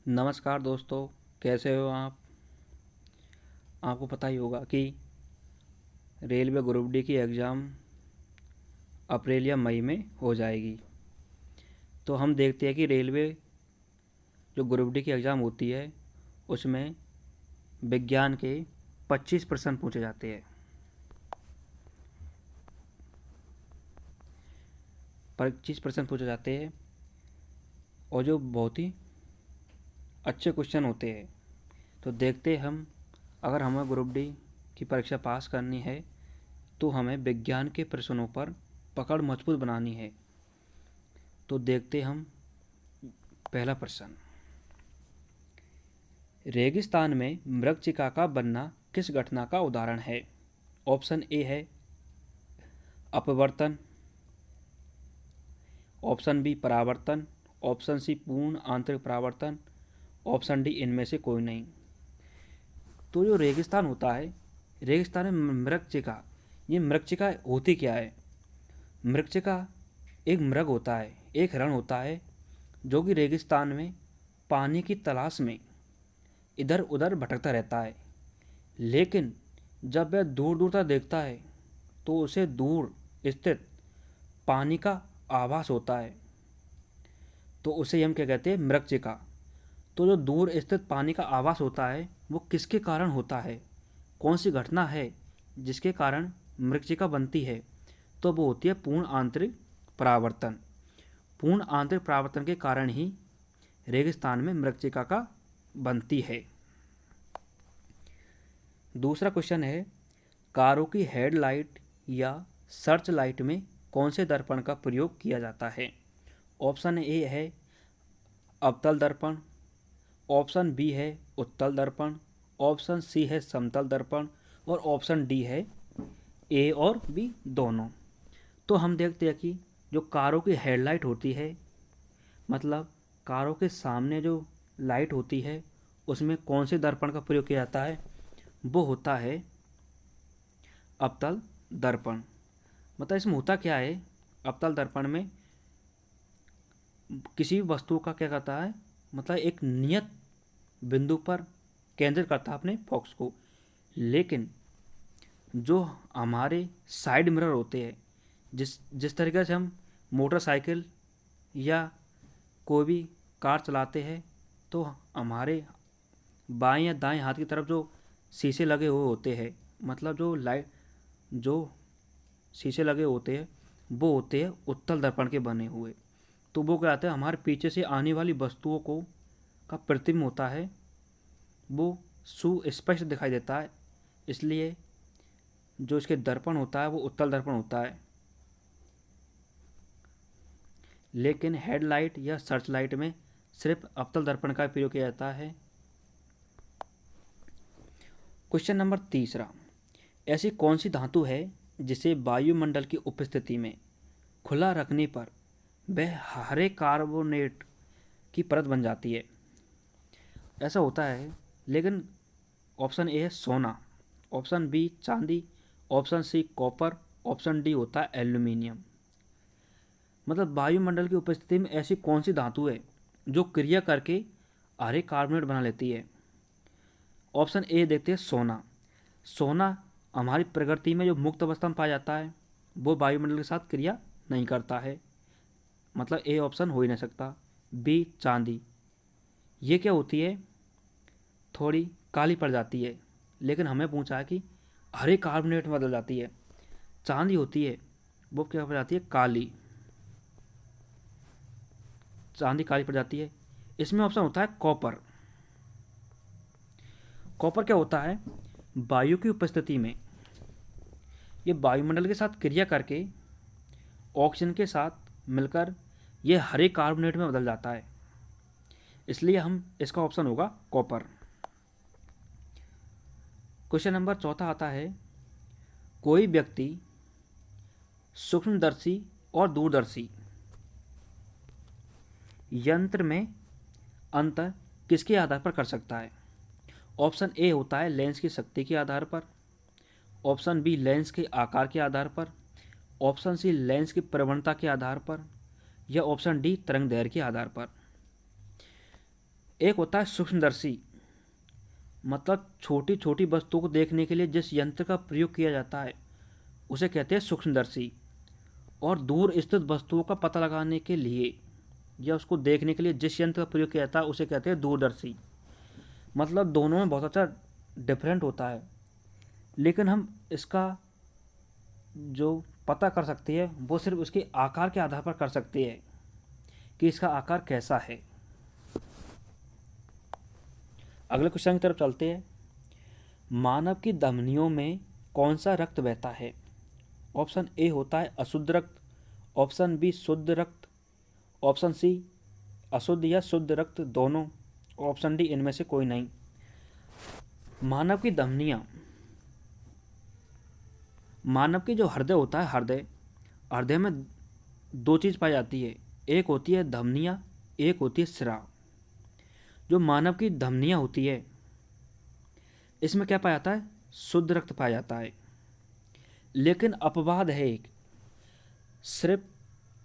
नमस्कार दोस्तों, कैसे हो आप। आपको पता ही होगा कि रेलवे ग्रुप डी की एग्ज़ाम अप्रैल या मई में हो जाएगी। तो हम देखते हैं कि रेलवे जो ग्रुप डी की एग्ज़ाम होती है उसमें विज्ञान के 25 प्रश्न पूछे जाते हैं। 25 प्रश्न पूछे जाते हैं और जो बहुत ही अच्छे क्वेश्चन होते हैं। तो देखते हैं हम, अगर हमें ग्रुप डी की परीक्षा पास करनी है तो हमें विज्ञान के प्रश्नों पर पकड़ मजबूत बनानी है। तो देखते हम पहला प्रश्न। रेगिस्तान में मृगचिका का बनना किस घटना का उदाहरण है। ऑप्शन ए है अपवर्तन, ऑप्शन बी परावर्तन, ऑप्शन सी पूर्ण आंतरिक परावर्तन, ऑप्शन डी इनमें से कोई नहीं। तो जो रेगिस्तान होता है, रेगिस्तान में मृगचिका, ये मृगचिका होती क्या है। मृगचिका एक मृग होता है, एक हिरण होता है जो कि रेगिस्तान में पानी की तलाश में इधर उधर भटकता रहता है। लेकिन जब वह दूर दूर तक देखता है तो उसे दूर स्थित पानी का आभास होता है। तो उसे हम क्या कहते हैं, मृगचिका। तो जो दूर स्थित पानी का आभास होता है वो किसके कारण होता है, कौन सी घटना है जिसके कारण मृगचिका बनती है। तो वो होती है पूर्ण आंतरिक परावर्तन। पूर्ण आंतरिक परावर्तन के कारण ही रेगिस्तान में मृगचिका का बनती है। दूसरा क्वेश्चन है, कारों की हेडलाइट या सर्च लाइट में कौन से दर्पण का प्रयोग किया जाता है। ऑप्शन ए है अवतल दर्पण, ऑप्शन बी है उत्तल दर्पण, ऑप्शन सी है समतल दर्पण और ऑप्शन डी है ए और बी दोनों। तो हम देखते हैं कि जो कारों की हेडलाइट होती है, मतलब कारों के सामने जो लाइट होती है उसमें कौन से दर्पण का प्रयोग किया जाता है, वो होता है अवतल दर्पण। मतलब इसमें होता क्या है, अवतल दर्पण में किसी भी वस्तु का क्या करता है, मतलब एक नियत बिंदु पर केंद्रित करता है अपने फोकस को। लेकिन जो हमारे साइड मिरर होते हैं, जिस जिस तरीके से हम मोटरसाइकिल या कोई भी कार चलाते हैं तो हमारे बाएं या दाएं हाथ की तरफ जो शीशे लगे हुए होते हैं, मतलब जो शीशे लगे होते हैं वो होते हैं उत्तल दर्पण के बने हुए। तो वो क्या कहते हैं, हमारे पीछे से आने वाली वस्तुओं को का प्रतिबिंब होता है, वो सुस्पष्ट दिखाई देता है। इसलिए जो इसके दर्पण होता है वो उत्तल दर्पण होता है। लेकिन हेडलाइट या सर्च लाइट में सिर्फ अवतल दर्पण का प्रयोग किया जाता है। क्वेश्चन नंबर तीसरा, ऐसी कौन सी धातु है जिसे वायुमंडल की उपस्थिति में खुला रखने पर वह हरे कार्बोनेट की परत बन जाती है। ऐसा होता है, लेकिन ऑप्शन ए है सोना, ऑप्शन बी चांदी, option C copper, option D होता है एल्यूमिनियम। मतलब वायुमंडल की उपस्थिति में ऐसी कौन सी धातु है जो क्रिया करके हरे कार्बोनेट बना लेती है। ऑप्शन ए देखते हैं सोना। सोना हमारी प्रकृति में जो मुक्त अवस्था में पाया जाता है वो वायुमंडल के साथ क्रिया नहीं करता है, मतलब ए ऑप्शन हो ही नहीं सकता। बी चांदी, ये क्या होती है, थोड़ी काली पड़ जाती है, लेकिन हमें पूछा है कि हरे कार्बोनेट में बदल जाती है। चांदी होती है वो क्या पड़ जाती है, काली, चांदी काली पड़ जाती है। इसमें ऑप्शन होता है कॉपर। कॉपर क्या होता है, वायु की उपस्थिति में ये वायुमंडल के साथ क्रिया करके ऑक्सीजन के साथ मिलकर ये हरे कार्बोनेट में बदल जाता है, इसलिए हम इसका ऑप्शन होगा कॉपर। क्वेश्चन नंबर चौथा आता है, कोई व्यक्ति सूक्ष्मदर्शी और दूरदर्शी यंत्र में अंतर किसके आधार पर कर सकता है। ऑप्शन ए होता है लेंस की शक्ति के आधार पर, ऑप्शन बी लेंस के आकार के आधार पर, ऑप्शन सी लेंस की प्रवणता के आधार पर, या ऑप्शन डी तरंग दैर्घ्य के आधार पर। एक होता है सूक्ष्मदर्शी, मतलब छोटी छोटी वस्तुओं को देखने के लिए जिस यंत्र का प्रयोग किया जाता है उसे कहते हैं सूक्ष्मदर्शी। और दूर स्थित वस्तुओं का पता लगाने के लिए या उसको देखने के लिए जिस यंत्र का प्रयोग किया जाता है उसे कहते हैं दूरदर्शी। मतलब दोनों में बहुत अच्छा डिफरेंट होता है, लेकिन हम इसका जो पता कर सकते हैं वो सिर्फ उसके आकार के आधार पर कर सकते हैं कि इसका आकार कैसा है। अगले क्वेश्चन की तरफ चलते हैं। मानव की धमनियों में कौन सा रक्त बहता है? ऑप्शन ए होता है अशुद्ध रक्त, ऑप्शन बी शुद्ध रक्त, ऑप्शन सी अशुद्ध या शुद्ध रक्त दोनों, ऑप्शन डी इनमें से कोई नहीं। मानव की धमनियां, मानव की जो हृदय होता है, हृदय में दो चीज़ पाई जाती है, एक होती है धमनियां, एक होती है स्राव। जो मानव की धमनियां होती है इसमें क्या पाया जाता है? शुद्ध रक्त पाया जाता है। लेकिन अपवाद है एक, सिर्फ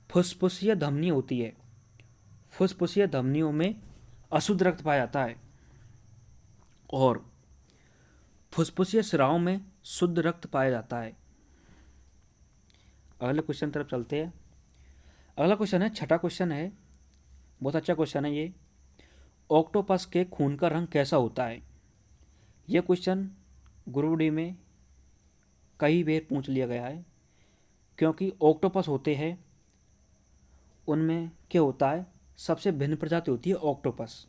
फुसफुसिया धमनी होती है, फुसफुसिया धमनियों में अशुद्ध रक्त पाया जाता है और फुसफुसिया स्राव में शुद्ध रक्त पाया जाता है। अगले क्वेश्चन तरफ चलते हैं। अगला क्वेश्चन है, छठा क्वेश्चन है, बहुत अच्छा क्वेश्चन है ये। ऑक्टोपस के खून का रंग कैसा होता है? यह क्वेश्चन ग्रुप डी में कई बार पूछ लिया गया है, क्योंकि ऑक्टोपस होते हैं उनमें क्या होता है, सबसे भिन्न प्रजाति होती है ऑक्टोपस।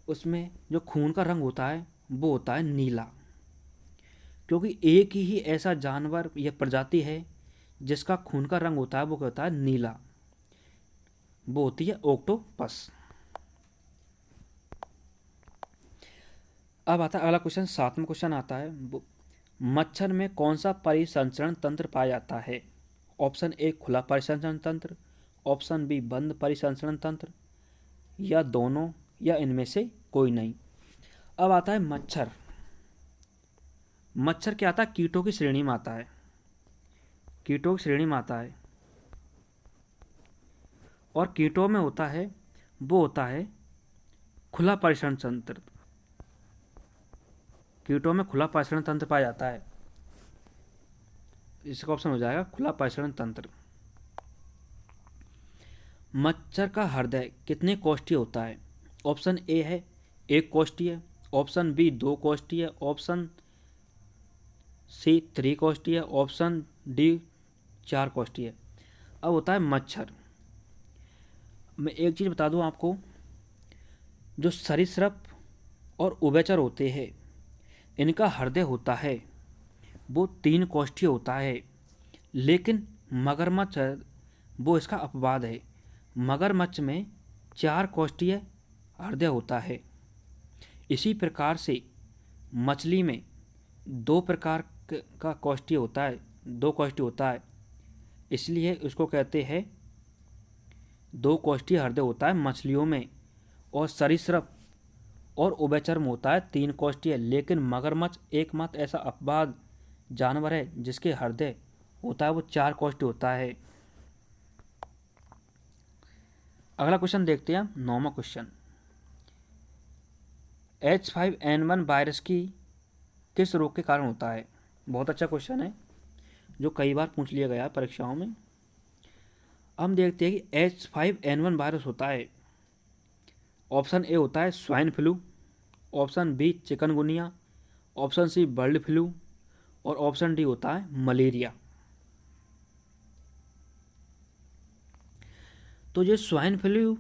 उसमें जो खून का रंग होता है वो होता है नीला, क्योंकि एक ही ऐसा जानवर या प्रजाति है जिसका खून का रंग होता है वो क्या होता है? नीला, वो होती है ऑक्टोपस। अब आता है अगला क्वेश्चन, सातवां क्वेश्चन आता है, मच्छर में कौन सा परिसंचरण तंत्र पाया जाता है? ऑप्शन ए खुला परिसंचरण तंत्र, ऑप्शन बी बंद परिसंचरण तंत्र, या दोनों, या इनमें से कोई नहीं। अब आता है मच्छर। मच्छर क्या आता है? कीटों की श्रेणी में आता है, कीटों की श्रेणी में आता है। और कीटों में होता है वो होता है खुला परिसरण तंत्र, कीटों में खुला परिसरण तंत्र पाया जाता है। इसका ऑप्शन हो जाएगा खुला परिसरण तंत्र। मच्छर का हृदय कितने कोष्ठीय होता है? ऑप्शन ए है 1 कोष्ठीय, ऑप्शन बी 2 कोष्ठीय, ऑप्शन सी 3 कोष्ठीय, ऑप्शन डी 4 कोष्ठीय। अब होता है मच्छर। मैं एक चीज़ बता दूं आपको, जो सरीसृप और उभयचर होते हैं इनका हृदय होता है वो 3 कोष्ठीय होता है, लेकिन मगरमच्छ वो इसका अपवाद है। मगरमच्छ में 4 कोष्ठीय हृदय होता है। इसी प्रकार से मछली में 2 प्रकार का कोष्ठीय होता है, 2 कोष्ठीय होता है, इसलिए उसको कहते हैं 2 कोष्ठीय हृदय होता है मछलियों में। और सरीसृप और उभयचर में होता है 3 कोष्ठीय, लेकिन मगरमच्छ एकमात्र ऐसा अपवाद जानवर है जिसके हृदय होता है वो 4 कोष्ठीय होता है। अगला क्वेश्चन देखते हैं, 9वां क्वेश्चन। H5N1 वायरस की किस रोग के कारण होता है? बहुत अच्छा क्वेश्चन है जो कई बार पूछ लिया गया है परीक्षाओं में। हम देखते हैं कि H5N1 वायरस होता है, ऑप्शन ए होता है swine flu, option B chikungunya, option C bird flu, और ऑप्शन डी होता है मलेरिया। तो जो स्वाइन फ्लू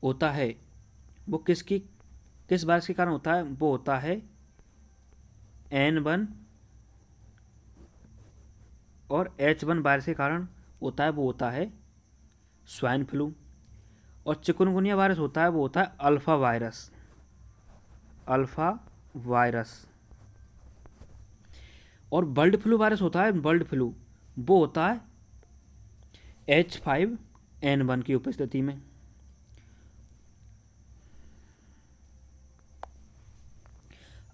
होता है वो किस वायरस के कारण होता है? वो होता है N1 और H1 वायरस के कारण होता है, वो होता है स्वाइन फ्लू। और चिकनगुनिया वायरस होता है वो होता है अल्फा वायरस, अल्फा वायरस। और बर्ड फ्लू वायरस होता है, बर्ड फ्लू वो होता है H5N1 की उपस्थिति में।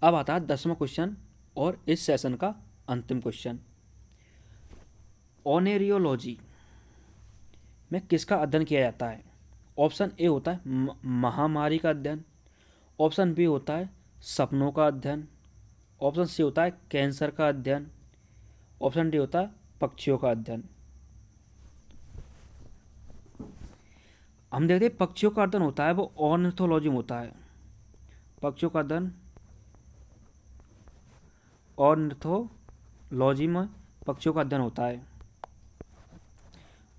अब आता है 10वां क्वेश्चन और इस सेशन का अंतिम क्वेश्चन। ओनेरियोलॉजी में किसका अध्ययन किया जाता है? ऑप्शन ए होता है महामारी का अध्ययन, ऑप्शन बी होता है सपनों का अध्ययन, ऑप्शन सी होता है कैंसर का अध्ययन, ऑप्शन डी होता है पक्षियों का अध्ययन। हम देखते हैं पक्षियों का अध्ययन होता है वो ऑर्निथोलॉजी में होता है। पक्षियों का अध्ययन ऑर्निथोलॉजी में पक्षियों का अध्ययन होता है।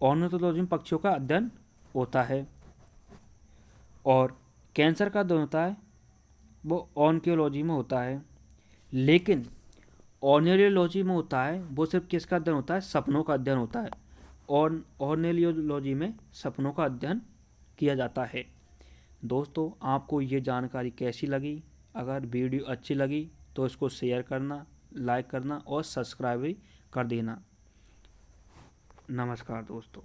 ऑर्निथोलॉजी में पक्षियों का अध्ययन होता है। और कैंसर का अध्ययन होता है वो ऑर्नियोलॉजी में होता है। लेकिन ऑर्नियोलॉजी में होता है वो सिर्फ किसका अध्ययन होता है? सपनों का अध्ययन होता है। और ऑर्नियोलॉजी में सपनों का अध्ययन किया जाता है। दोस्तों, आपको ये जानकारी कैसी लगी? अगर वीडियो अच्छी लगी तो इसको शेयर करना, लाइक करना और सब्सक्राइब भी कर देना। नमस्कार दोस्तों।